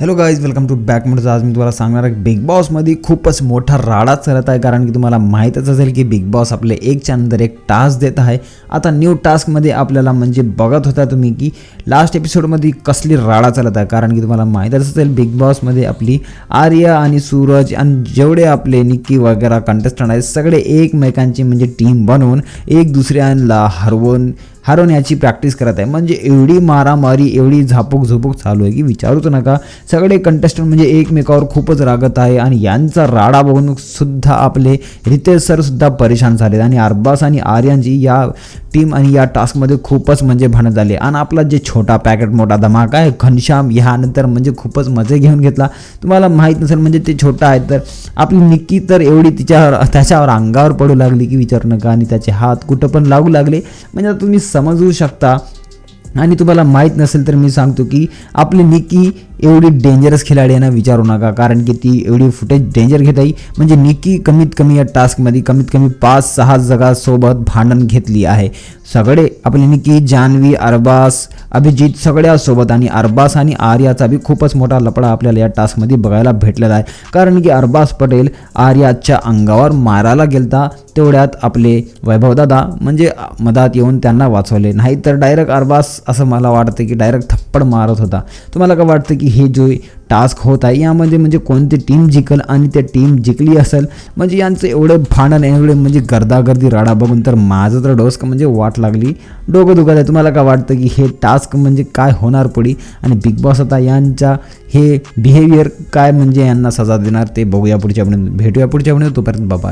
Hello guys, welcome to back म्हणून आज मी तुम्हाला सांगणार आहे बिग बॉसमध्ये खूपच मोठा राडा चालत आहे. कारण की तुम्हाला माहीतच असेल की बिग बॉस आपले एकच्या नंतर एक टास्क देत आहे. आता न्यू टास्कमध्ये आपल्याला म्हणजे बघत होता तुम्ही की लास्ट एपिसोडमध्ये कसली राडा चालत आहे. कारण की तुम्हाला माहीतच असेल बिग बॉसमध्ये आपली आर्या आणि सूरज आणि जेवढे आपले निक्की वगैरे कंटेस्टंट आहेत सगळे एकमेकांची म्हणजे टीम बनवून एक दुसऱ्यांना हरवण्याची प्रॅक्टिस करत आहे. म्हणजे एवढी मारामारी एवढी झापूक झुपूक चालू आहे की विचारूच नका. सगळे कंटेस्टंट म्हणजे एकमेकावर खूपच रागत आहे आणि यांचा राडा बघून सुद्धा आपले रितेश सर सुद्धा परेशान झाले आणि अरबाज आणि आर्यांची या टीम आणि या टास्कमध्ये खूपच म्हणजे भांडण झाले. आणि आपला जे छोटा पॅकेट मोठा धमाका आहे घनश्याम ह्यानंतर म्हणजे खूपच मजे घेऊन घेतला. तुम्हाला माहीत नसेल म्हणजे ते छोटा आहे तर आपली निक्की तर एवढी त्याच्यावर अंगावर पडू लागली की विचारू नका आणि त्याचे हात कुठं पण लागू लागले. म्हणजे तुम्ही समजू शकता. आणि तुम्हाला माहीत नसेल तर मी सांगतो की आपली निक्की एवढी डेंजरस खिलाडी आहे ना, विचारू नका. कारण की ती एवढी फुटेज डेंजर घेत आहे. म्हणजे निक्की कमीत कमी या टास्कमध्ये कमीत कमी 5-6 जगासोबत भांडण घेतली आहे. सगळे आपली निक्की, जान्हवी, अरबाज, अभिजित सगळ्यासोबत आणि अरबाज आणि आर्याचा बी खूपच मोठा लफडा आपल्याला या टास्कमध्ये बघायला भेटलेला आहे. कारण की अरबाज पटेल आर्याच्या अंगावर मारायला गेलता, तेवढ्यात आपले वैभवदादा म्हणजे मधात येऊन त्यांना वाचवले. नाहीतर डायरेक्ट अरबाज असं मला वाटतं की डायरेक्ट थप्पड मारत होता. तुम्हाला काय वाटतं की हे जो टास्क होत आहे यामध्ये म्हणजे कोणती टीम जिंकल आणि त्या टीम जिंकली असेल म्हणजे यांचं एवढं भांडण एवढे म्हणजे गर्दागर्दी राडा बघून तर माझं तर डोसक म्हणजे वाट लागली, डोकं दुखत आहे. तुम्हाला काय वाटतं की हे टास्क म्हणजे काय होणार पुढे आणि बिग बॉस आता यांच्या हे बिहेवियर काय म्हणजे यांना सजा देणार ते बघूया पुढच्या भेटूया पुढच्या तोपर्यंत बाबा.